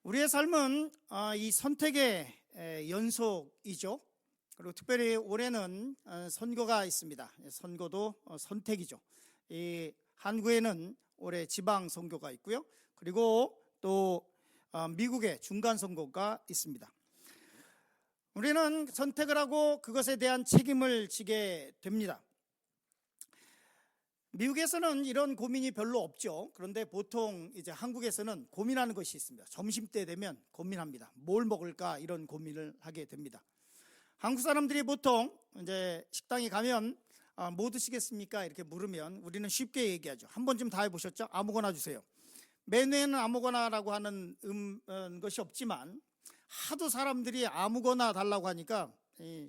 우리의 삶은 이 선택의 연속이죠. 그리고 특별히 올해는 선거가 있습니다. 선거도 선택이죠. 이 한국에는 올해 지방 선거가 있고요. 그리고 또 미국의 중간 선거가 있습니다. 우리는 선택을 하고 그것에 대한 책임을 지게 됩니다. 미국에서는 이런 고민이 별로 없죠. 그런데 보통 이제 한국에서는 고민하는 것이 있습니다. 점심때 되면 고민합니다. 뭘 먹을까 이런 고민을 하게 됩니다. 한국 사람들이 보통 이제 식당에 가면 뭐 드시겠습니까? 이렇게 물으면 우리는 쉽게 얘기하죠. 한 번쯤 다 해보셨죠? 아무거나 주세요. 메뉴에는 아무거나라고 하는 것이 없지만 하도 사람들이 아무거나 달라고 하니까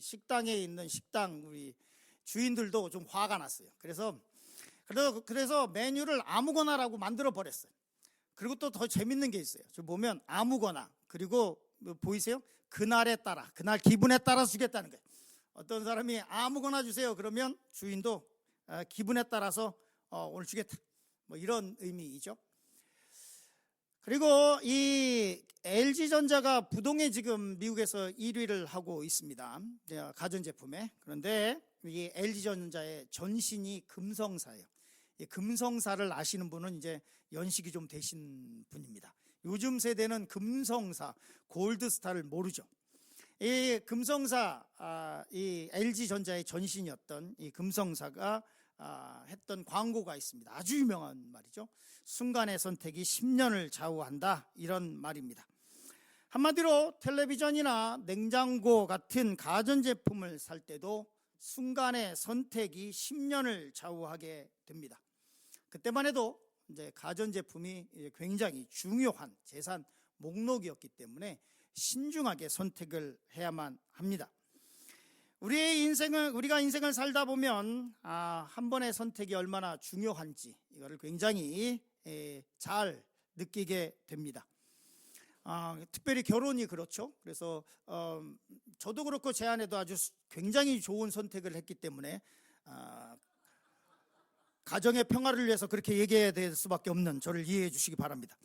식당에 있는 식당 우리 주인들도 좀 화가 났어요. 그래서 메뉴를 아무거나라고 만들어 버렸어요. 그리고 또 더 재밌는 게 있어요. 저 보면 아무거나, 그리고 보이세요? 그날에 따라, 그날 기분에 따라 주겠다는 거예요. 어떤 사람이 아무거나 주세요 그러면 주인도 기분에 따라서 오늘 주겠다, 뭐 이런 의미이죠. 그리고 이 LG전자가 부동에 지금 미국에서 1위를 하고 있습니다. 가전제품에. 그런데 이 LG전자의 전신이 금성사예요. 이 금성사를 아시는 분은 이제 연식이 좀 되신 분입니다. 요즘 세대는 금성사, 골드스타를 모르죠. 이 금성사, 이 LG전자의 전신이었던 이 금성사가 했던 광고가 있습니다. 아주 유명한 말이죠. 순간의 선택이 10년을 좌우한다, 이런 말입니다. 한마디로 텔레비전이나 냉장고 같은 가전제품을 살 때도 순간의 선택이 10년을 좌우하게 됩니다. 그때만 해도 이제 가전제품이 굉장히 중요한 재산 목록이었기 때문에 신중하게 선택을 해야만 합니다. 우리가 인생을 살다 보면 한 번의 선택이 얼마나 중요한지 이거를 굉장히 잘 느끼게 됩니다. 특별히 결혼이 그렇죠. 그래서 저도 그렇고 제 아내도 아주 굉장히 좋은 선택을 했기 때문에 가정의 평화를 위해서 그렇게 얘기해야 될 수밖에 없는 저를 이해해 주시기 바랍니다.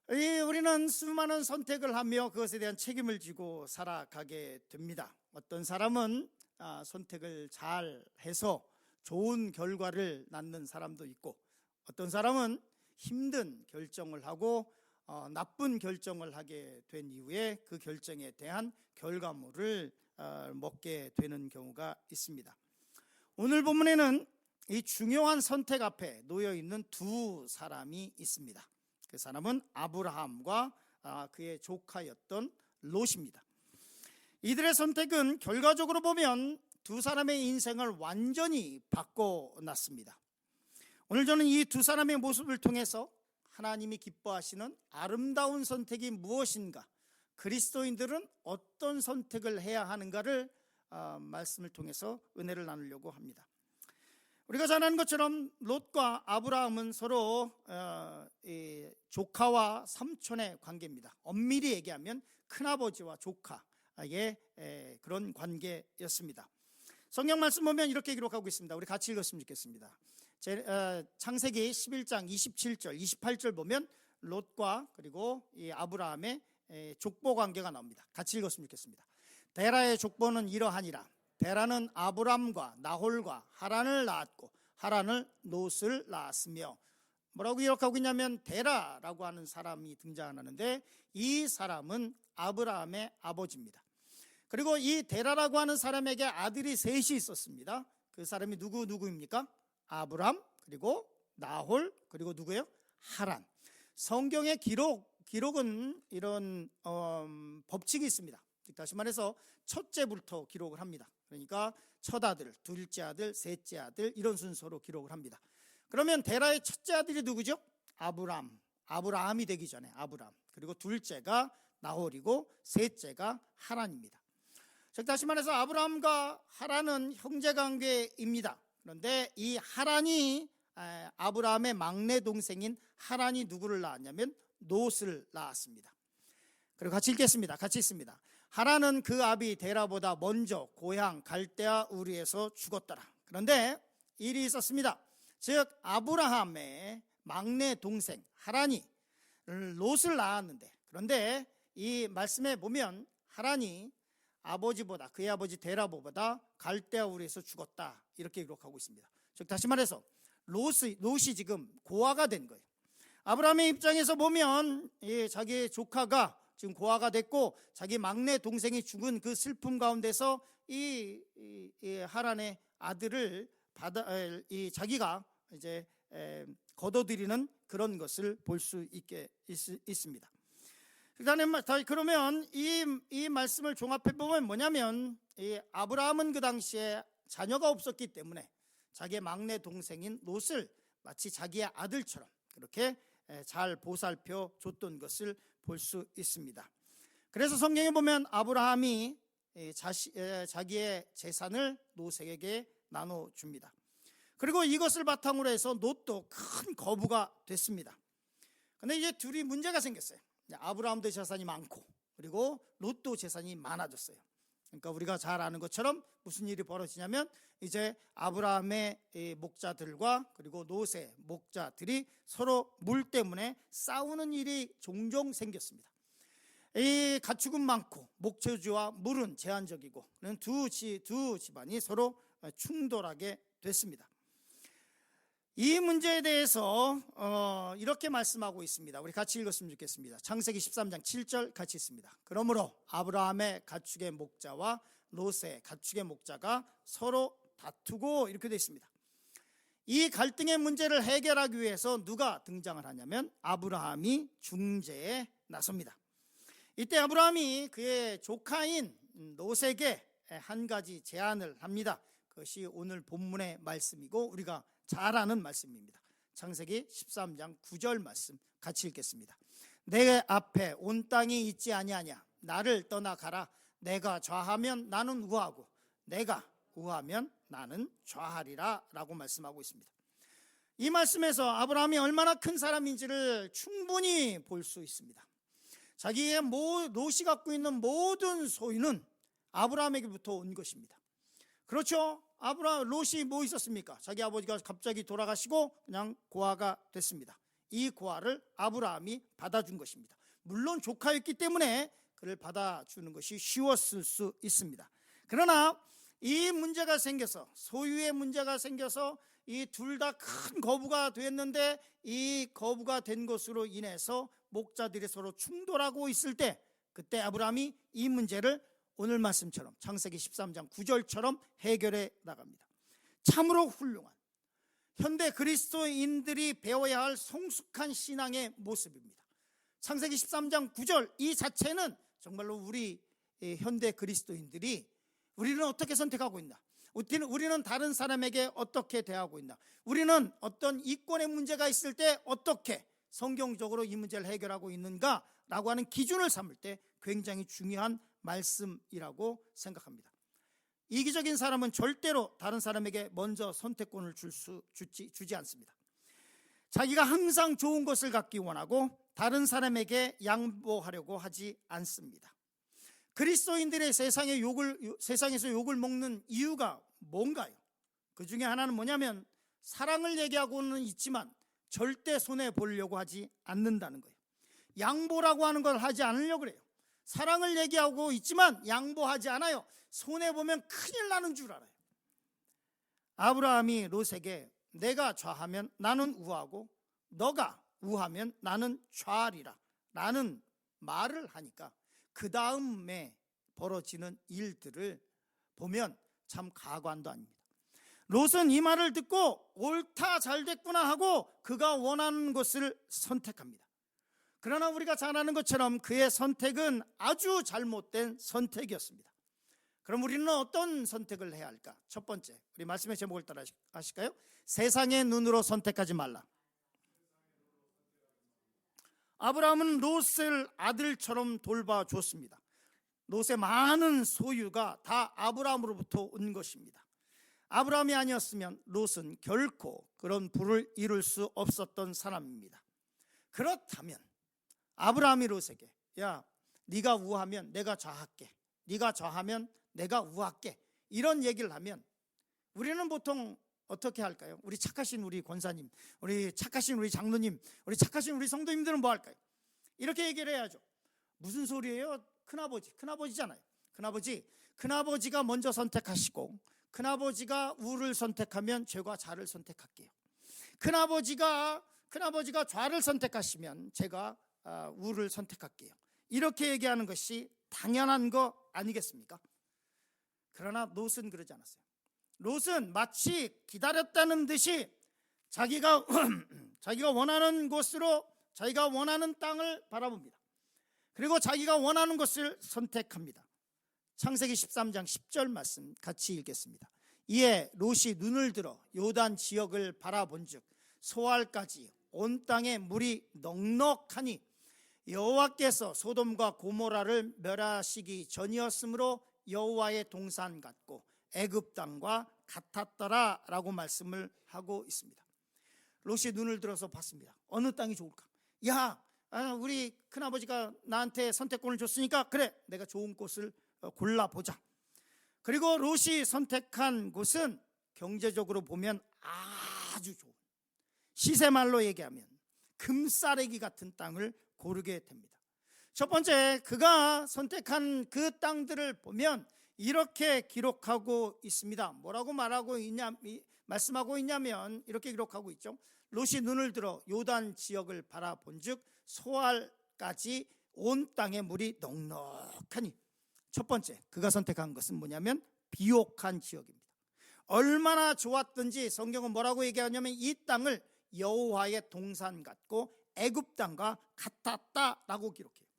우리는 수많은 선택을 하며 그것에 대한 책임을 지고 살아가게 됩니다. 어떤 사람은 선택을 잘 해서 좋은 결과를 낳는 사람도 있고, 어떤 사람은 힘든 결정을 하고 나쁜 결정을 하게 된 이후에 그 결정에 대한 결과물을 먹게 되는 경우가 있습니다. 오늘 본문에는 이 중요한 선택 앞에 놓여 있는 두 사람이 있습니다. 그 사람은 아브라함과 그의 조카였던 롯입니다. 이들의 선택은 결과적으로 보면 두 사람의 인생을 완전히 바꿔놨습니다. 오늘 저는 이 두 사람의 모습을 통해서 하나님이 기뻐하시는 아름다운 선택이 무엇인가, 그리스도인들은 어떤 선택을 해야 하는가를 말씀을 통해서 은혜를 나누려고 합니다. 우리가 잘 아는 것처럼 롯과 아브라함은 서로 조카와 삼촌의 관계입니다. 엄밀히 얘기하면 큰아버지와 조카의 그런 관계였습니다. 성경 말씀 보면 이렇게 기록하고 있습니다. 우리 같이 읽었으면 좋겠습니다. 창세기 11장 27절 28절 보면 롯과 그리고 이 아브라함의 족보 관계가 나옵니다. 같이 읽었으면 좋겠습니다. 데라의 족보는 이러하니라. 데라는 아브람과 나홀과 하란을 낳았고 하란을 롯을 낳았으며, 뭐라고 기록하고 있냐면 데라라고 하는 사람이 등장하는데 이 사람은 아브라함의 아버지입니다. 그리고 이 데라라고 하는 사람에게 아들이 셋이 있었습니다. 그 사람이 누구입니까? 아브람, 그리고 나홀, 그리고 누구예요? 하란. 성경의 기록은 이런 법칙이 있습니다. 다시 말해서 첫째부터 기록을 합니다. 그러니까 첫 아들, 둘째 아들, 셋째 아들, 이런 순서로 기록을 합니다. 그러면 데라의 첫째 아들이 누구죠? 아브라함이 되기 전에 아브람, 그리고 둘째가 나홀이고 셋째가 하란입니다. 즉 다시 말해서 아브라함과 하란은 형제관계입니다. 그런데 이 하란이 아브라함의 막내 동생인 하란이 누구를 낳았냐면 롯을 낳았습니다. 그리고 같이 읽겠습니다. 같이 있습니다. 하란은 그 아비 데라보다 먼저 고향 갈대아 우르에서 죽었더라. 그런데 일이 있었습니다. 즉 아브라함의 막내 동생 하란이 롯을 낳았는데, 그런데 이 말씀에 보면 하란이 아버지보다, 그의 아버지 데라보보다 갈대아 우르에서 죽었다, 이렇게 기록하고 있습니다. 즉 다시 말해서 롯이 지금 고아가 된 거예요. 아브라함의 입장에서 보면 자기의 조카가 지금 고아가 됐고 자기 막내 동생이 죽은 그 슬픔 가운데서 이 하란의 아들을 자기가 이제 거둬들이는 그런 것을 볼 수 있습니다. 그러면 이 말씀을 종합해 보면 뭐냐면, 이 아브라함은 그 당시에 자녀가 없었기 때문에 자기의 막내 동생인 롯을 마치 자기의 아들처럼 그렇게 잘 보살펴 줬던 것을 볼 수 있습니다. 그래서 성경에 보면 아브라함이 자기의 재산을 롯에게 나눠줍니다. 그리고 이것을 바탕으로 해서 롯도 큰 거부가 됐습니다. 그런데 이제 둘이 문제가 생겼어요. 아브라함도 재산이 많고 그리고 롯도 재산이 많아졌어요. 그러니까 우리가 잘 아는 것처럼 무슨 일이 벌어지냐면, 이제 아브라함의 목자들과 그리고 롯의 목자들이 서로 물 때문에 싸우는 일이 종종 생겼습니다. 이 가축은 많고 목초지와 물은 제한적이고, 두 집안이 서로 충돌하게 됐습니다. 이 문제에 대해서 이렇게 말씀하고 있습니다. 우리 같이 읽었으면 좋겠습니다. 창세기 13장 7절 같이 있습니다. 그러므로 아브라함의 가축의 목자와 롯의 가축의 목자가 서로 다투고, 이렇게 되어 있습니다. 이 갈등의 문제를 해결하기 위해서 누가 등장을 하냐면 아브라함이 중재에 나섭니다. 이때 아브라함이 그의 조카인 롯에게 한 가지 제안을 합니다. 그것이 오늘 본문의 말씀이고 우리가 잘 아는 말씀입니다. 창세기 13장 9절 말씀 같이 읽겠습니다. 내 앞에 온 땅이 있지 아니하냐. 나를 떠나가라. 내가 좌하면 나는 우하고 내가 우하면 나는 좌하리라 라고 말씀하고 있습니다. 이 말씀에서 아브라함이 얼마나 큰 사람인지를 충분히 볼 수 있습니다. 자기의 롯이 갖고 있는 모든 소유는 아브라함에게부터 온 것입니다. 그렇죠? 롯이 뭐 있었습니까? 자기 아버지가 갑자기 돌아가시고 그냥 고아가 됐습니다. 이 고아를 아브라함이 받아준 것입니다. 물론 조카였기 때문에 그를 받아주는 것이 쉬웠을 수 있습니다. 그러나 이 문제가 생겨서, 소유의 문제가 생겨서 이 둘 다 큰 거부가 됐는데, 이 거부가 된 것으로 인해서 목자들이 서로 충돌하고 있을 때, 그때 아브라함이 이 문제를 오늘 말씀처럼 창세기 13장 9절처럼 해결해 나갑니다. 참으로 훌륭한 현대 그리스도인들이 배워야 할 성숙한 신앙의 모습입니다. 창세기 13장 9절 이 자체는 정말로 우리 현대 그리스도인들이 우리는 어떻게 선택하고 있나, 우리는 다른 사람에게 어떻게 대하고 있나, 우리는 어떤 이권의 문제가 있을 때 어떻게 성경적으로 이 문제를 해결하고 있는가라고 하는 기준을 삼을 때 굉장히 중요한 말씀이라고 생각합니다. 이기적인 사람은 절대로 다른 사람에게 먼저 선택권을 주지 않습니다. 자기가 항상 좋은 것을 갖기 원하고 다른 사람에게 양보하려고 하지 않습니다. 그리스도인들의 세상에서 욕을 먹는 이유가 뭔가요? 그 중에 하나는 뭐냐면 사랑을 얘기하고는 있지만 절대 손해 보려고 하지 않는다는 거예요. 양보라고 하는 걸 하지 않으려고 그래요. 사랑을 얘기하고 있지만 양보하지 않아요. 손해보면 큰일 나는 줄 알아요. 아브라함이 롯에게 내가 좌하면 나는 우하고 너가 우하면 나는 좌하리라 라는 말을 하니까 그 다음에 벌어지는 일들을 보면 참 가관도 아닙니다. 롯은 이 말을 듣고 옳다, 잘됐구나 하고 그가 원하는 것을 선택합니다. 그러나 우리가 잘 아는 것처럼 그의 선택은 아주 잘못된 선택이었습니다. 그럼 우리는 어떤 선택을 해야 할까? 첫 번째, 우리 말씀의 제목을 따라 하실까요? 세상의 눈으로 선택하지 말라. 아브라함은 롯을 아들처럼 돌봐줬습니다. 롯의 많은 소유가 다 아브라함으로부터 온 것입니다. 아브라함이 아니었으면 롯은 결코 그런 부를 이룰 수 없었던 사람입니다. 그렇다면 아브라함이 롯에게 야, 네가 우하면 내가 좌할게, 네가 좌하면 내가 우할게, 이런 얘기를 하면 우리는 보통 어떻게 할까요? 우리 착하신 우리 권사님, 우리 착하신 우리 장로님, 우리 착하신 우리 성도님들은 뭐 할까요? 이렇게 얘기를 해야죠. 무슨 소리예요? 큰아버지잖아요. 큰아버지가 먼저 선택하시고 큰아버지가 우를 선택하면 제가 좌를 선택할게요. 큰아버지가 좌를 선택하시면 제가 우를 선택할게요. 이렇게 얘기하는 것이 당연한 거 아니겠습니까? 그러나 롯은 그러지 않았어요. 롯은 마치 기다렸다는 듯이 자기가 원하는 곳으로, 자기가 원하는 땅을 바라봅니다. 그리고 자기가 원하는 것을 선택합니다. 창세기 13장 10절 말씀 같이 읽겠습니다. 이에 롯이 눈을 들어 요단 지역을 바라본즉 소알까지 온 땅에 물이 넉넉하니 여호와께서 소돔과 고모라를 멸하시기 전이었으므로 여호와의 동산 같고 애굽 땅과 같았더라 라고 말씀을 하고 있습니다. 롯이 눈을 들어서 봤습니다. 어느 땅이 좋을까? 우리 큰아버지가 나한테 선택권을 줬으니까 그래, 내가 좋은 곳을 골라보자. 그리고 롯이 선택한 곳은 경제적으로 보면 아주 좋은, 시세말로 얘기하면 금싸레기 같은 땅을 고르게 됩니다. 첫 번째, 그가 선택한 그 땅들을 보면 이렇게 기록하고 있습니다. 뭐라고 말씀하고 있냐면 이렇게 기록하고 있죠. 롯이 눈을 들어 요단 지역을 바라본즉 소알까지 온 땅에 물이 넉넉하니. 첫 번째, 그가 선택한 것은 뭐냐면 비옥한 지역입니다. 얼마나 좋았든지 성경은 뭐라고 얘기하냐면 이 땅을 여호와의 동산 같고 애굽 땅과 같았다라고 기록해요.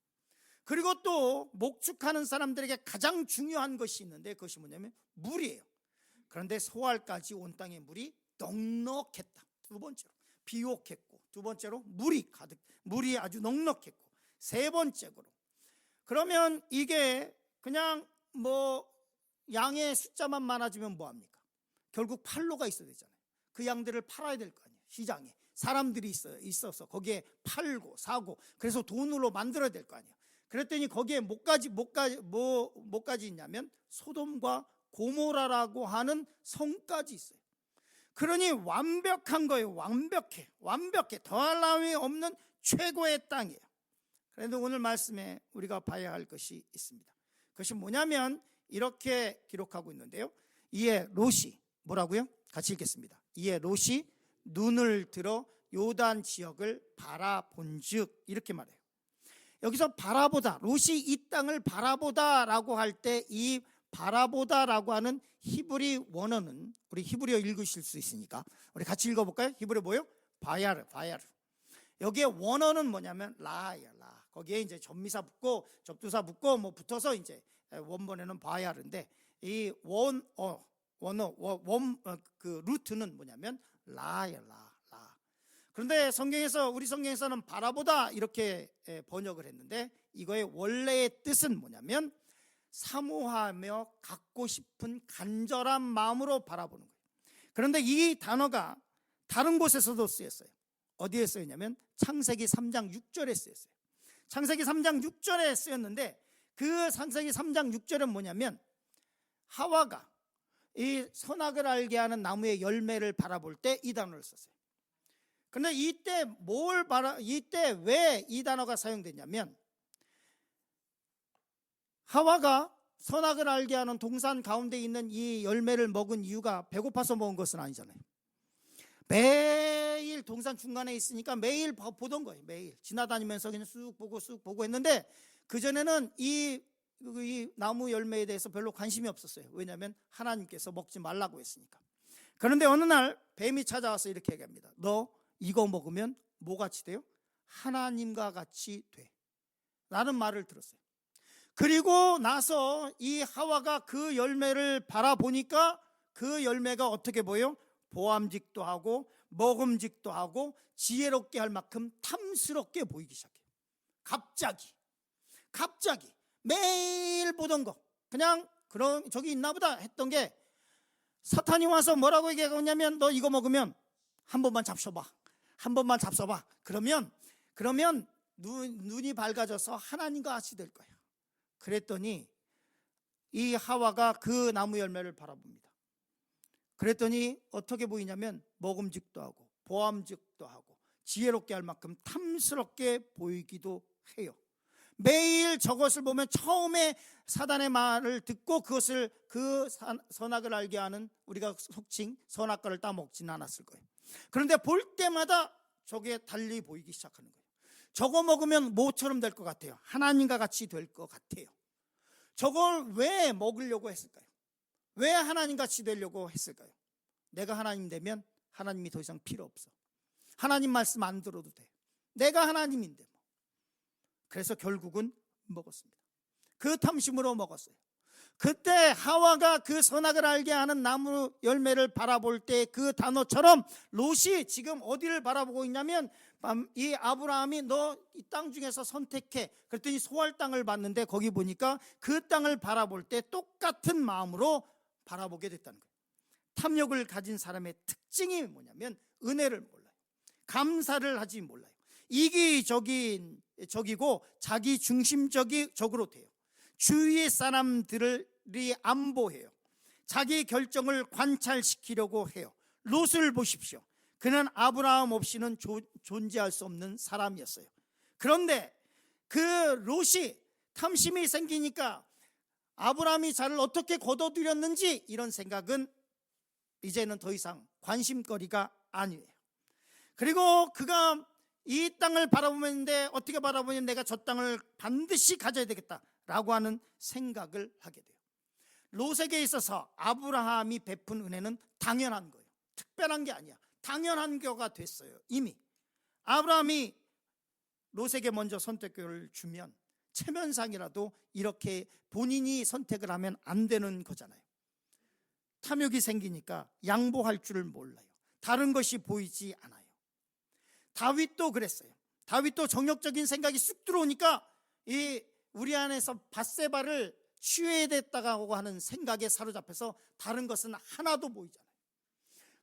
그리고 또 목축하는 사람들에게 가장 중요한 것이 있는데 그것이 뭐냐면 물이에요. 그런데 소알까지 온 땅에 물이 넉넉했다. 두 번째로 비옥했고, 두 번째로 물이 아주 넉넉했고, 세 번째로, 그러면 이게 그냥 양의 숫자만 많아지면 뭐합니까? 결국 팔로가 있어야 되잖아요. 그 양들을 팔아야 될 거 아니에요. 시장에 사람들이 있어서 거기에 팔고 사고, 그래서 돈으로 만들어야 될 거 아니에요. 그랬더니 거기에 뭐까지 있냐면 소돔과 고모라라고 하는 성까지 있어요. 그러니 완벽한 거예요. 완벽해. 더할 나위 없는 최고의 땅이에요. 그런데 오늘 말씀에 우리가 봐야 할 것이 있습니다. 그것이 뭐냐면 이렇게 기록하고 있는데요. 이에 롯이 뭐라고요? 같이 읽겠습니다. 이에 롯이 눈을 들어 요단 지역을 바라본즉, 이렇게 말해요. 여기서 바라보다, 롯이 이 땅을 바라보다라고 할 때 이 바라보다라고 하는 히브리 원어는, 우리 히브리어 읽으실 수 있으니까 우리 같이 읽어볼까요? 히브리어 뭐예요? 바야르. 여기에 원어는 뭐냐면 라예요. 거기에 이제 접미사 붙고 접두사 붙고 붙어서 이제 원본에는 바야르인데, 이 그 루트는 뭐냐면 라예요. 라. 그런데 우리 성경에서는 바라보다 이렇게 번역을 했는데 이거의 원래의 뜻은 뭐냐면 사모하며 갖고 싶은 간절한 마음으로 바라보는 거예요. 그런데 이 단어가 다른 곳에서도 쓰였어요. 어디에 쓰였냐면 창세기 3장 6절에 쓰였어요. 창세기 3장 6절에 쓰였는데 그 창세기 3장 6절은 뭐냐면 하와가 이 선악을 알게 하는 나무의 열매를 바라볼 때 이 단어를 썼어요. 그런데 이때 왜 이 단어가 사용됐냐면 하와가 선악을 알게 하는 동산 가운데 있는 이 열매를 먹은 이유가 배고파서 먹은 것은 아니잖아요. 매일 동산 중간에 있으니까 매일 보던 거예요. 매일 지나다니면서 그냥 쑥 보고 했는데 그전에는 이 나무 열매에 대해서 별로 관심이 없었어요. 왜냐하면 하나님께서 먹지 말라고 했으니까. 그런데 어느 날 뱀이 찾아와서 이렇게 얘기합니다. 너 이거 먹으면 뭐 같이 돼요? 하나님과 같이 돼. 라는 말을 들었어요. 그리고 나서 이 하와가 그 열매를 바라보니까 그 열매가 어떻게 보여요? 보암직도 하고 먹음직도 하고 지혜롭게 할 만큼 탐스럽게 보이기 시작해요. 갑자기 매일 보던 거 그냥 그런 저기 있나 보다 했던 게 사탄이 와서 뭐라고 얘기하냐면 너 이거 먹으면 한 번만 잡숴봐. 그러면 눈이 밝아져서 하나님과 같이 될 거야. 그랬더니 이 하와가 그 나무 열매를 바라봅니다. 그랬더니 어떻게 보이냐면 먹음직도 하고 보암직도 하고 지혜롭게 할 만큼 탐스럽게 보이기도 해요. 매일 저것을 보면 처음에 사단의 말을 듣고 그것을 그 선악을 알게 하는, 우리가 속칭 선악과를 따먹지는 않았을 거예요. 그런데 볼 때마다 저게 달리 보이기 시작하는 거예요. 저거 먹으면 뭐처럼 될 것 같아요? 하나님과 같이 될 것 같아요. 저걸 왜 먹으려고 했을까요? 왜 하나님 같이 되려고 했을까요? 내가 하나님 되면 하나님이 더 이상 필요 없어. 하나님 말씀 안 들어도 돼. 내가 하나님인데 뭐. 그래서 결국은 먹었습니다. 그 탐심으로 먹었어요. 그때 하와가 그 선악을 알게 하는 나무 열매를 바라볼 때 그 단어처럼 롯이 지금 어디를 바라보고 있냐면, 이 아브라함이 너 이 땅 중에서 선택해. 그랬더니 소할 땅을 봤는데 거기 보니까 그 땅을 바라볼 때 똑같은 마음으로 바라보게 됐다는 거예요. 탐욕을 가진 사람의 특징이 뭐냐면 은혜를 몰라요. 감사를 하지 몰라요. 이기적이고 자기 중심적으로 돼요. 주위의 사람들이 안 보여요. 자기 결정을 관찰시키려고 해요. 롯을 보십시오. 그는 아브라함 없이는 존재할 수 없는 사람이었어요. 그런데 그 롯이 탐심이 생기니까 아브라함이 자를 어떻게 거둬들였는지 이런 생각은 이제는 더 이상 관심거리가 아니에요. 그리고 그가 이 땅을 바라보는데 어떻게 바라보면 내가 저 땅을 반드시 가져야 되겠다라고 하는 생각을 하게 돼요. 롯에게 있어서 아브라함이 베푼 은혜는 당연한 거예요. 특별한 게 아니야. 당연한 거가 됐어요. 이미 아브라함이 롯에게 먼저 선택권을 주면 체면상이라도 이렇게 본인이 선택을 하면 안 되는 거잖아요. 탐욕이 생기니까 양보할 줄을 몰라요. 다른 것이 보이지 않아요. 다윗도 그랬어요. 다윗도 정욕적인 생각이 쑥 들어오니까 이 우리 안에서 밧세바를 취해야 됐다고 하는 생각에 사로잡혀서 다른 것은 하나도 보이잖아요.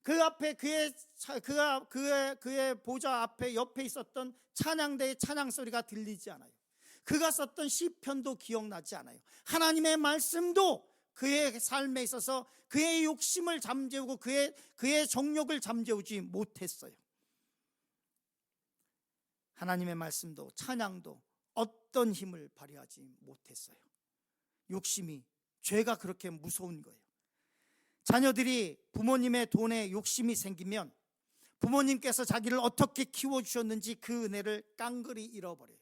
그 앞에 그의 보좌 앞에 옆에 있었던 찬양대의 찬양 소리가 들리지 않아요. 그가 썼던 시편도 기억나지 않아요. 하나님의 말씀도 그의 삶에 있어서 그의 욕심을 잠재우고 그의 정욕을 잠재우지 못했어요. 하나님의 말씀도 찬양도 어떤 힘을 발휘하지 못했어요. 욕심이, 죄가 그렇게 무서운 거예요. 자녀들이 부모님의 돈에 욕심이 생기면 부모님께서 자기를 어떻게 키워주셨는지 그 은혜를 깡그리 잃어버려요.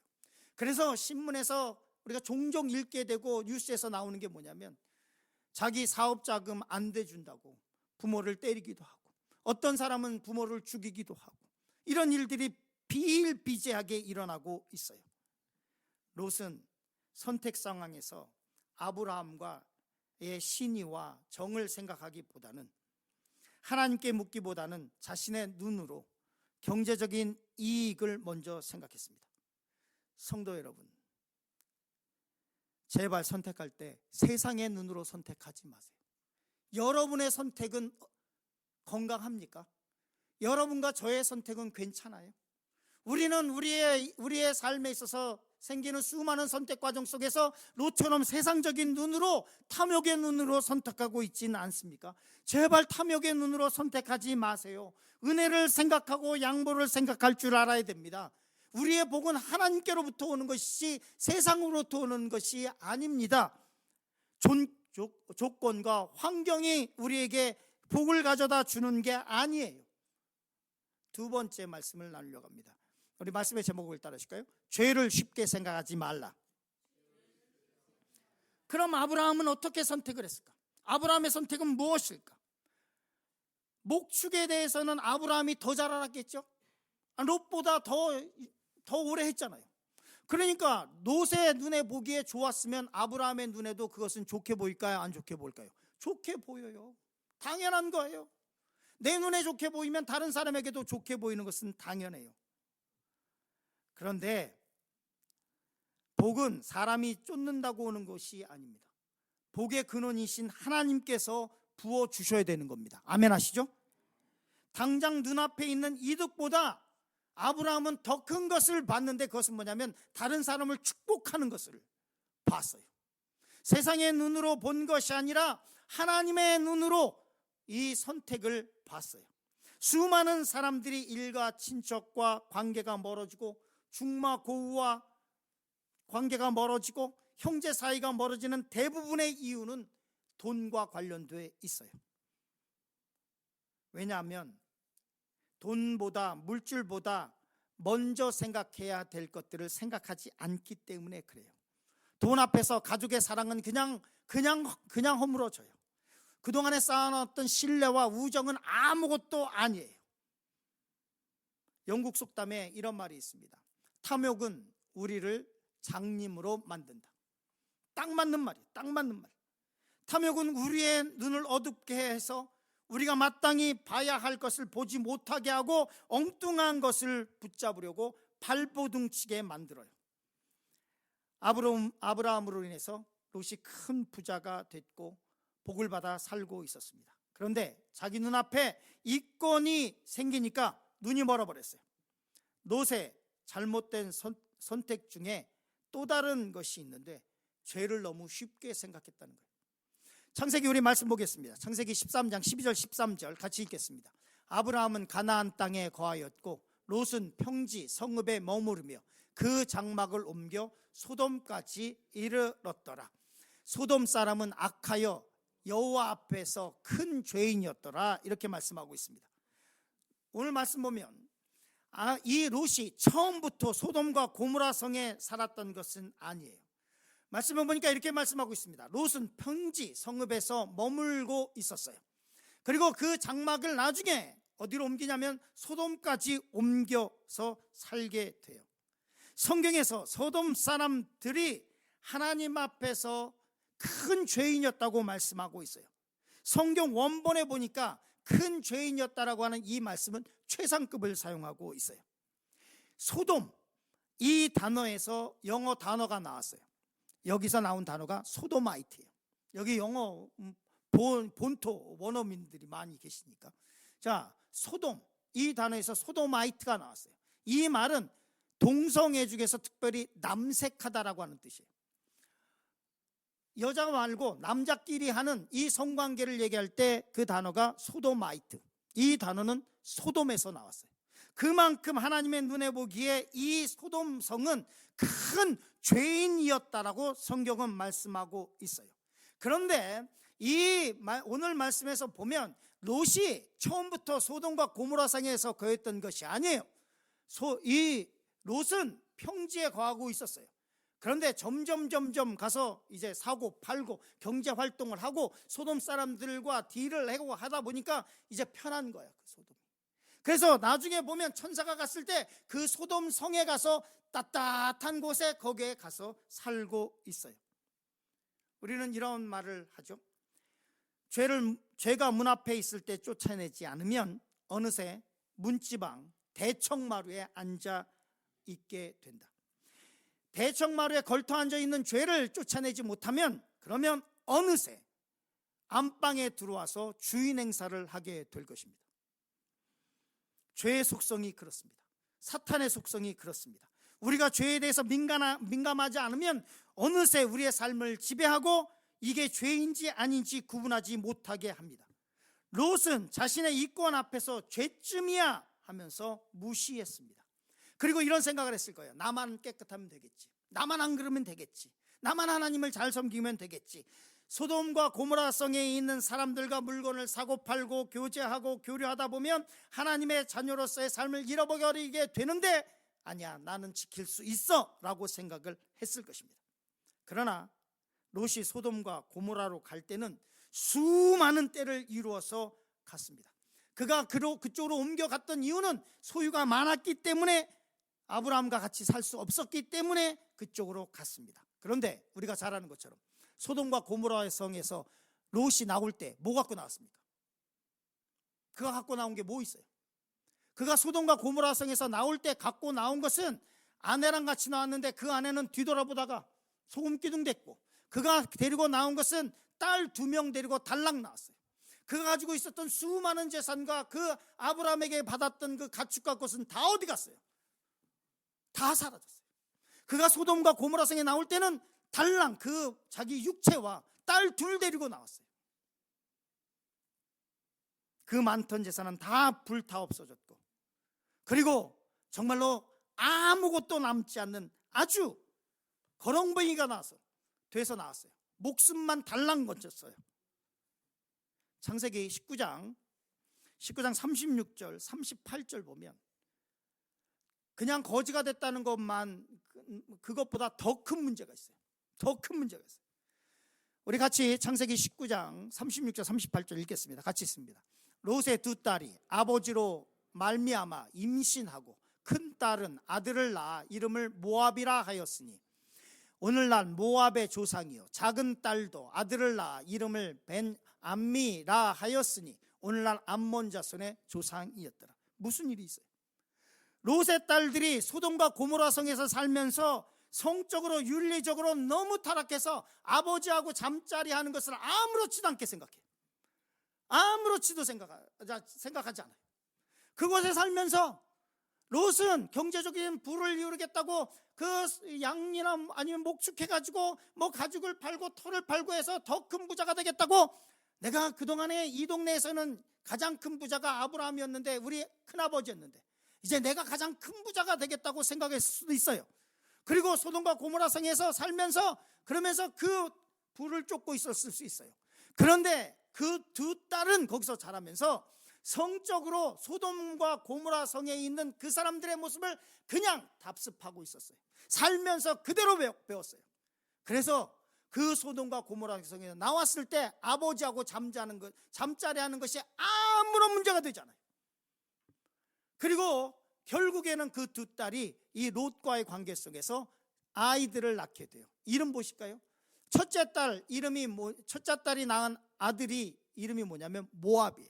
그래서 신문에서 우리가 종종 읽게 되고 뉴스에서 나오는 게 뭐냐면, 자기 사업자금 안 대준다고 부모를 때리기도 하고, 어떤 사람은 부모를 죽이기도 하고, 이런 일들이 비일비재하게 일어나고 있어요. 롯은 선택 상황에서 아브라함과의 신의와 정을 생각하기보다는, 하나님께 묻기보다는 자신의 눈으로 경제적인 이익을 먼저 생각했습니다. 성도 여러분, 제발 선택할 때 세상의 눈으로 선택하지 마세요. 여러분의 선택은 건강합니까? 여러분과 저의 선택은 괜찮아요? 우리는 우리의 삶에 있어서 생기는 수많은 선택 과정 속에서 롯처럼 세상적인 눈으로, 탐욕의 눈으로 선택하고 있지는 않습니까? 제발 탐욕의 눈으로 선택하지 마세요. 은혜를 생각하고 양보를 생각할 줄 알아야 됩니다. 우리의 복은 하나님께로부터 오는 것이지 세상으로부터 오는 것이 아닙니다. 조건과 환경이 우리에게 복을 가져다 주는 게 아니에요. 두 번째 말씀을 나누려고 합니다. 우리 말씀의 제목을 따르실까요? 죄를 쉽게 생각하지 말라. 그럼 아브라함은 어떻게 선택을 했을까? 아브라함의 선택은 무엇일까? 목축에 대해서는 아브라함이 더 잘 알았겠죠? 롯보다 더 오래 했잖아요. 그러니까 롯의 눈에 보기에 좋았으면 아브라함의 눈에도 그것은 좋게 보일까요? 안 좋게 보일까요? 좋게 보여요. 당연한 거예요. 내 눈에 좋게 보이면 다른 사람에게도 좋게 보이는 것은 당연해요. 그런데 복은 사람이 쫓는다고 오는 것이 아닙니다. 복의 근원이신 하나님께서 부어주셔야 되는 겁니다. 아멘 하시죠? 당장 눈앞에 있는 이득보다 아브라함은 더 큰 것을 봤는데, 그것은 뭐냐면 다른 사람을 축복하는 것을 봤어요. 세상의 눈으로 본 것이 아니라 하나님의 눈으로 이 선택을 봤어요. 수많은 사람들이 일가 친척과 관계가 멀어지고 중마고우와 관계가 멀어지고 형제 사이가 멀어지는 대부분의 이유는 돈과 관련돼 있어요. 왜냐하면 돈보다, 물질보다 먼저 생각해야 될 것들을 생각하지 않기 때문에 그래요. 돈 앞에서 가족의 사랑은 그냥 허물어져요. 그동안에 쌓아놨던 신뢰와 우정은 아무것도 아니에요. 영국 속담에 이런 말이 있습니다. 탐욕은 우리를 장님으로 만든다. 딱 맞는 말이에요. 딱 맞는 말. 탐욕은 우리의 눈을 어둡게 해서 우리가 마땅히 봐야 할 것을 보지 못하게 하고 엉뚱한 것을 붙잡으려고 발버둥치게 만들어요. 아브라함으로 인해서 롯이 큰 부자가 됐고 복을 받아 살고 있었습니다. 그런데 자기 눈앞에 이권이 생기니까 눈이 멀어버렸어요. 롯의 잘못된 선택 중에 또 다른 것이 있는데 죄를 너무 쉽게 생각했다는 거예요. 창세기 우리 말씀 보겠습니다. 창세기 13장 12절 13절 같이 읽겠습니다. 아브라함은 가나안 땅에 거하였고 롯은 평지 성읍에 머무르며 그 장막을 옮겨 소돔까지 이르렀더라. 소돔 사람은 악하여 여호와 앞에서 큰 죄인이었더라. 이렇게 말씀하고 있습니다. 오늘 말씀 보면 이 롯이 처음부터 소돔과 고모라 성에 살았던 것은 아니에요. 말씀을 보니까 이렇게 말씀하고 있습니다. 롯은 평지 성읍에서 머물고 있었어요. 그리고 그 장막을 나중에 어디로 옮기냐면 소돔까지 옮겨서 살게 돼요. 성경에서 소돔 사람들이 하나님 앞에서 큰 죄인이었다고 말씀하고 있어요. 성경 원본에 보니까 큰 죄인이었다라고 하는 이 말씀은 최상급을 사용하고 있어요. 소돔, 이 단어에서 영어 단어가 나왔어요. 여기서 나온 단어가 소도마이트예요. 여기 영어 본토 원어민들이 많이 계시니까. 자, 소돔, 이 단어에서 소도마이트가 나왔어요. 이 말은 동성애 중에서 특별히 남색하다라고 하는 뜻이에요. 여자 말고 남자끼리 하는 이 성관계를 얘기할 때 그 단어가 소도마이트, 이 단어는 소돔에서 나왔어요. 그만큼 하나님의 눈에 보기에 이 소돔 성은 큰 죄인이었다라고 성경은 말씀하고 있어요. 그런데 오늘 말씀에서 보면 롯이 처음부터 소돔과 고모라 성에서 거했던 것이 아니에요. 이 롯은 평지에 거하고 있었어요. 그런데 점점 가서 이제 사고 팔고 경제 활동을 하고 소돔 사람들과 딜을 하고 하다 보니까 이제 편한 거야, 그 소돔이. 그래서 나중에 보면 천사가 갔을 때 그 소돔 성에 가서 따뜻한 곳에 거기에 가서 살고 있어요. 우리는 이런 말을 하죠. 죄가 문 앞에 있을 때 쫓아내지 않으면 어느새 문지방 대청마루에 앉아 있게 된다. 대청마루에 걸터 앉아 있는 죄를 쫓아내지 못하면 그러면 어느새 안방에 들어와서 주인 행사를 하게 될 것입니다. 죄의 속성이 그렇습니다. 사탄의 속성이 그렇습니다. 우리가 죄에 대해서 민감하지 않으면 어느새 우리의 삶을 지배하고 이게 죄인지 아닌지 구분하지 못하게 합니다. 롯은 자신의 이권 앞에서 죄쯤이야 하면서 무시했습니다. 그리고 이런 생각을 했을 거예요. 나만 깨끗하면 되겠지. 나만 안 그러면 되겠지. 나만 하나님을 잘 섬기면 되겠지. 소돔과 고모라 성에 있는 사람들과 물건을 사고 팔고 교제하고 교류하다 보면 하나님의 자녀로서의 삶을 잃어버리게 되는데 아니야, 나는 지킬 수 있어 라고 생각을 했을 것입니다. 그러나 롯이 소돔과 고모라로 갈 때는 수많은 때를 이루어서 갔습니다. 그가 그쪽으로 옮겨갔던 이유는 소유가 많았기 때문에, 아브라함과 같이 살 수 없었기 때문에 그쪽으로 갔습니다. 그런데 우리가 잘 아는 것처럼 소돔과 고모라의 성에서 롯이 나올 때 뭐 갖고 나왔습니까? 그가 갖고 나온 게 뭐 있어요? 그가 소돔과 고모라 성에서 나올 때 갖고 나온 것은 아내랑 같이 나왔는데 그 아내는 뒤돌아보다가 소금기둥 됐고, 그가 데리고 나온 것은 딸 2명 데리고 달랑 나왔어요. 그가 가지고 있었던 수많은 재산과 그 아브라함에게 받았던 그 가축과 것은 다 어디 갔어요? 다 사라졌어요. 그가 소돔과 고모라 성에 나올 때는 달랑 그 자기 육체와 딸 2 데리고 나왔어요. 그 많던 재산은 다 불타 없어졌고, 그리고 정말로 아무것도 남지 않는 아주 거렁뱅이가 돼서 나왔어요. 목숨만 달랑 건졌어요. 창세기 19장 36절 38절 보면 그냥 거지가 됐다는 것만, 그것보다 더 큰 문제가 있어요. 더 큰 문제가 있어요. 우리 같이 창세기 19장 36절 38절 읽겠습니다. 같이 읽습니다. 롯의 두 딸이 아버지로 말미암아 임신하고 큰 딸은 아들을 낳아 이름을 모압이라 하였으니 오늘날 모압의 조상이요 작은 딸도 아들을 낳아 이름을 벤암미라 하였으니 오늘날 암몬 자손의 조상이었더라. 무슨 일이 있어요? 롯의 딸들이 소돔과 고모라 성에서 살면서 성적으로 윤리적으로 너무 타락해서 아버지하고 잠자리 하는 것을 아무렇지도 않게 생각해요. 아무렇지도 생각하지 않아요. 그곳에 살면서 롯은 경제적인 부를 이루겠다고 그 양이나 아니면 목축해가지고 뭐 가죽을 팔고 털을 팔고 해서 더 큰 부자가 되겠다고, 내가 그동안에 이 동네에서는 가장 큰 부자가 아브라함이었는데, 우리 큰아버지였는데 이제 내가 가장 큰 부자가 되겠다고 생각했을 수도 있어요. 그리고 소돔과 고모라 성에서 살면서 그러면서 그 부를 쫓고 있었을 수 있어요. 그런데 그 두 딸은 거기서 자라면서 성적으로 소돔과 고모라 성에 있는 그 사람들의 모습을 그냥 답습하고 있었어요. 살면서 그대로 배웠어요. 그래서 그 소돔과 고모라 성에 나왔을 때 아버지하고 잠자리 하는 것이 아무런 문제가 되지 않아요. 그리고 결국에는 그 두 딸이 이 롯과의 관계 속에서 아이들을 낳게 돼요. 이름 보실까요? 첫째 딸이 낳은 아들이 이름이 뭐냐면 모압이에요.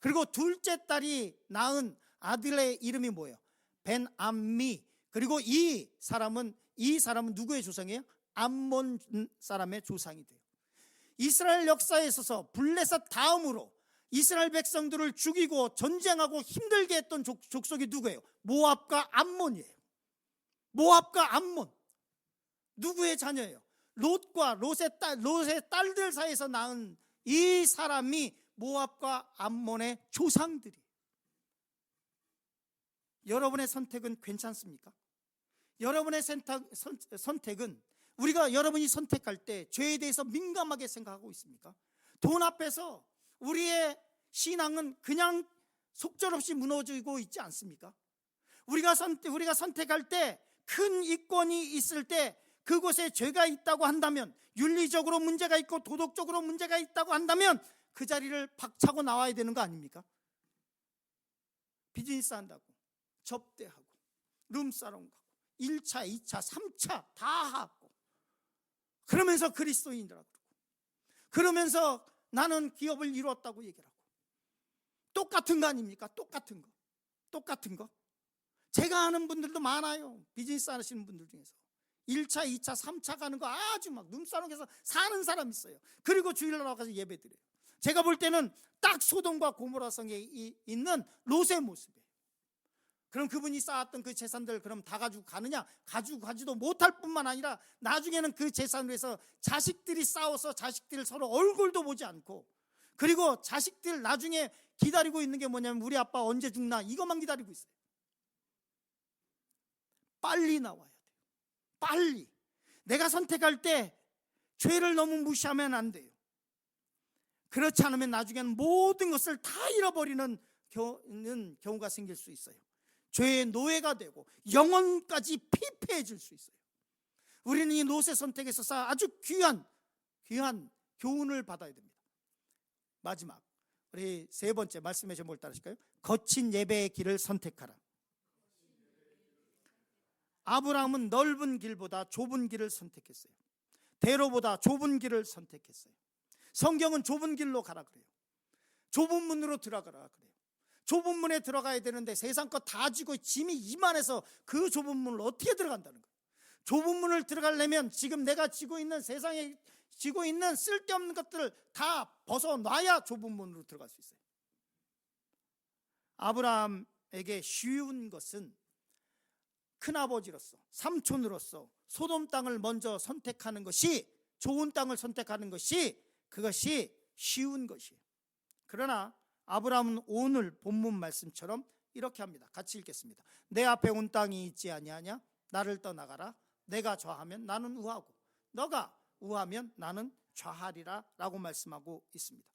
그리고 둘째 딸이 낳은 아들의 이름이 뭐예요? 벤암미. 그리고 이 사람은 누구의 조상이에요? 암몬 사람의 조상이 돼요. 이스라엘 역사에 있어서 블레셋 다음으로 이스라엘 백성들을 죽이고 전쟁하고 힘들게 했던 족속이 누구예요? 모압과 암몬이에요. 모압과 암몬. 누구의 자녀예요? 롯의 딸들 사이에서 낳은 이 사람이 모압과 암몬의 조상들이에요. 여러분의 선택은 괜찮습니까? 여러분의 선택은, 여러분이 선택할 때 죄에 대해서 민감하게 생각하고 있습니까? 돈 앞에서 우리의 신앙은 그냥 속절없이 무너지고 있지 않습니까? 우리가 선택할 때, 큰 이권이 있을 때 그곳에 죄가 있다고 한다면, 윤리적으로 문제가 있고 도덕적으로 문제가 있다고 한다면 그 자리를 박차고 나와야 되는 거 아닙니까? 비즈니스 한다고 접대하고 룸사롱 가고 1차, 2차, 3차 다 하고, 그러면서 그리스도인이라고 그러고, 그러면서 나는 기업을 이루었다고 얘기를 하고, 똑같은 거 아닙니까? 똑같은 거. 제가 아는 분들도 많아요. 비즈니스 하시는 분들 중에서 1차, 2차, 3차 가는 거 아주 막 룸사롱에서 사는 사람 있어요. 그리고 주일날 나가서 예배 드려요. 제가 볼 때는 딱 소돔과 고모라 성에 있는 롯의 모습이에요. 그럼 그분이 쌓았던 그 재산들 그럼 다 가지고 가느냐? 가지고 가지도 못할 뿐만 아니라 나중에는 그 재산으로 해서 자식들이 싸워서 자식들 서로 얼굴도 보지 않고, 그리고 자식들 나중에 기다리고 있는 게 뭐냐면 우리 아빠 언제 죽나, 이것만 기다리고 있어요. 빨리 나와야 돼요. 빨리. 내가 선택할 때 죄를 너무 무시하면 안 돼요. 그렇지 않으면 나중에는 모든 것을 다 잃어버리는 경우가 생길 수 있어요. 죄의 노예가 되고 영혼까지 피폐해질 수 있어요. 우리는 이 롯의 선택에서 아주 귀한 교훈을 받아야 됩니다. 마지막, 우리 세 번째 말씀의 제목을 따르실까요? 거친 예배의 길을 선택하라. 아브라함은 넓은 길보다 좁은 길을 선택했어요. 대로보다 좁은 길을 선택했어요. 성경은 좁은 길로 가라 그래요. 좁은 문으로 들어가라 그래요. 좁은 문에 들어가야 되는데 세상 거 다 쥐고 짐이 이만해서 그 좁은 문을 어떻게 들어간다는 거예요. 좁은 문을 들어가려면 지금 내가 세상에 쥐고 있는 쓸데없는 것들을 다 벗어놔야 좁은 문으로 들어갈 수 있어요. 아브라함에게 쉬운 것은 큰아버지로서, 삼촌으로서 소돔 땅을 먼저 선택하는 것이, 좋은 땅을 선택하는 것이, 그것이 쉬운 것이에요. 그러나 아브라함은 오늘 본문 말씀처럼 이렇게 합니다. 같이 읽겠습니다. 내 앞에 온 땅이 있지 아니하냐? 나를 떠나가라. 내가 좌하면 나는 우하고 너가 우하면 나는 좌하리라 라고 말씀하고 있습니다.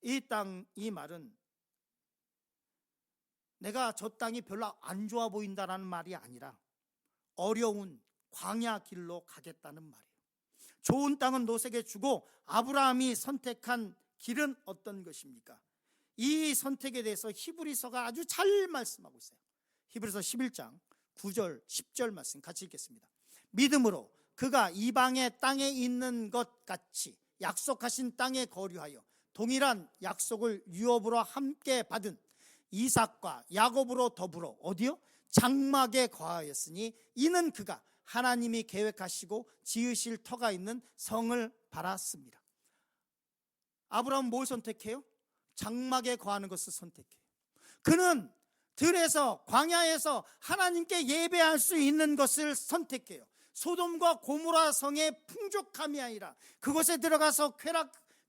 이 말은 내가 저 땅이 별로 안 좋아 보인다는 말이 아니라 어려운 광야 길로 가겠다는 말이에요. 좋은 땅은 롯에게 주고 아브라함이 선택한 길은 어떤 것입니까? 이 선택에 대해서 히브리서가 아주 잘 말씀하고 있어요. 히브리서 11장 9절 10절 말씀 같이 읽겠습니다. 믿음으로 그가 이방의 땅에 있는 것 같이 약속하신 땅에 거류하여 동일한 약속을 유업으로 함께 받은 이삭과 야곱으로 더불어 어디요? 장막에 거하였으니 이는 그가 하나님이 계획하시고 지으실 터가 있는 성을 바랐습니다. 아브라함은 뭘 선택해요? 장막에 거하는 것을 선택해요. 그는 들에서 광야에서 하나님께 예배할 수 있는 것을 선택해요. 소돔과 고모라 성의 풍족함이 아니라 그곳에 들어가서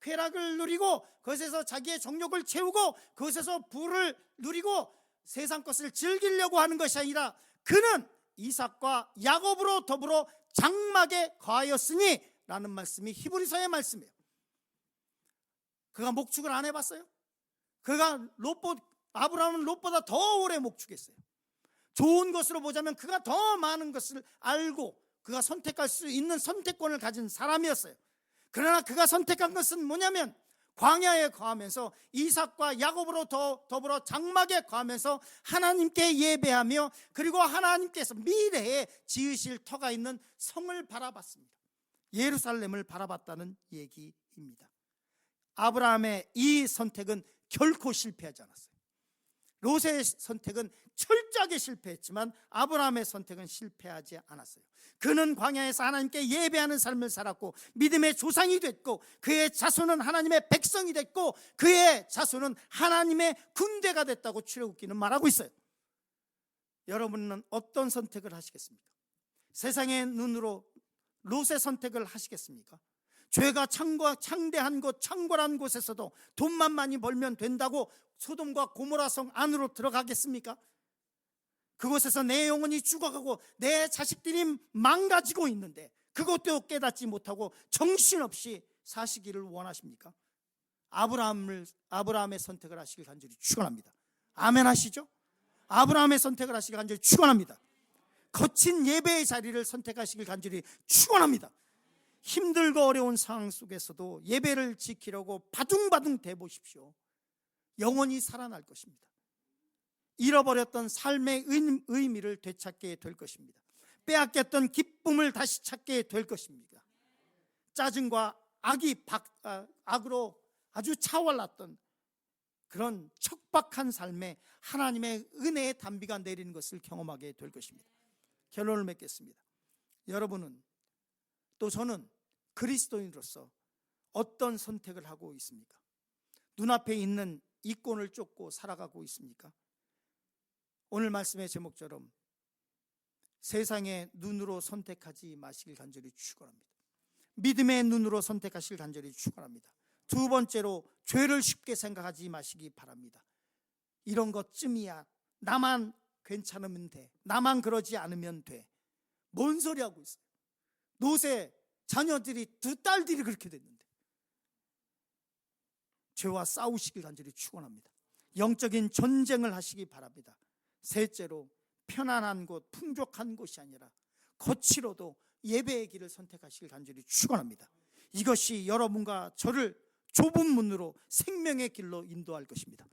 쾌락을 누리고 그것에서 자기의 정욕을 채우고 그것에서 부를 누리고 세상 것을 즐기려고 하는 것이 아니라 그는 이삭과 야곱으로 더불어 장막에 거하였으니 라는 말씀이 히브리서의 말씀이에요. 그가 목축을 안 해봤어요? 아브라함은 롯보다 더 오래 목축했어요. 좋은 것으로 보자면 그가 더 많은 것을 알고 그가 선택할 수 있는 선택권을 가진 사람이었어요. 그러나 그가 선택한 것은 뭐냐면 광야에 거하면서 이삭과 야곱으로 더불어 장막에 거하면서 하나님께 예배하며 그리고 하나님께서 미래에 지으실 터가 있는 성을 바라봤습니다. 예루살렘을 바라봤다는 얘기입니다. 아브라함의 이 선택은 결코 실패하지 않았어요. 롯의 선택은 철저하게 실패했지만 아브라함의 선택은 실패하지 않았어요. 그는 광야에서 하나님께 예배하는 삶을 살았고 믿음의 조상이 됐고 그의 자손은 하나님의 백성이 됐고 그의 자손은 하나님의 군대가 됐다고 출애굽기는 말하고 있어요. 여러분은 어떤 선택을 하시겠습니까? 세상의 눈으로 롯의 선택을 하시겠습니까? 죄가 창대한 곳, 창궐한 곳에서도 돈만 많이 벌면 된다고 소돔과 고모라 성 안으로 들어가겠습니까? 그곳에서 내 영혼이 죽어가고 내 자식들이 망가지고 있는데 그것도 깨닫지 못하고 정신없이 사시기를 원하십니까? 아브라함의 선택을 하시길 간절히 축원합니다. 아멘 하시죠? 아브라함의 선택을 하시길 간절히 축원합니다. 거친 예배의 자리를 선택하시길 간절히 축원합니다. 힘들고 어려운 상황 속에서도 예배를 지키려고 바둥바둥 대보십시오. 영원히 살아날 것입니다. 잃어버렸던 삶의 의미를 되찾게 될 것입니다. 빼앗겼던 기쁨을 다시 찾게 될 것입니다. 짜증과 악으로 아주 차올랐던 그런 척박한 삶에 하나님의 은혜의 단비가 내리는 것을 경험하게 될 것입니다. 결론을 맺겠습니다. 여러분은 또 저는 그리스도인으로서 어떤 선택을 하고 있습니까? 눈앞에 있는 이권을 쫓고 살아가고 있습니까? 오늘 말씀의 제목처럼 세상의 눈으로 선택하지 마시길 간절히 축원합니다. 믿음의 눈으로 선택하시길 간절히 축원합니다. 두 번째로 죄를 쉽게 생각하지 마시기 바랍니다. 이런 것쯤이야 나만 괜찮으면 돼, 나만 그러지 않으면 돼. 뭔 소리 하고 있어요? 롯의 자녀들이 두 딸들이 그렇게 됐는데 죄와 싸우시길 간절히 축원합니다. 영적인 전쟁을 하시기 바랍니다. 셋째로 편안한 곳, 풍족한 곳이 아니라 거칠어도 예배의 길을 선택하시길 간절히 축원합니다. 이것이 여러분과 저를 좁은 문으로 생명의 길로 인도할 것입니다.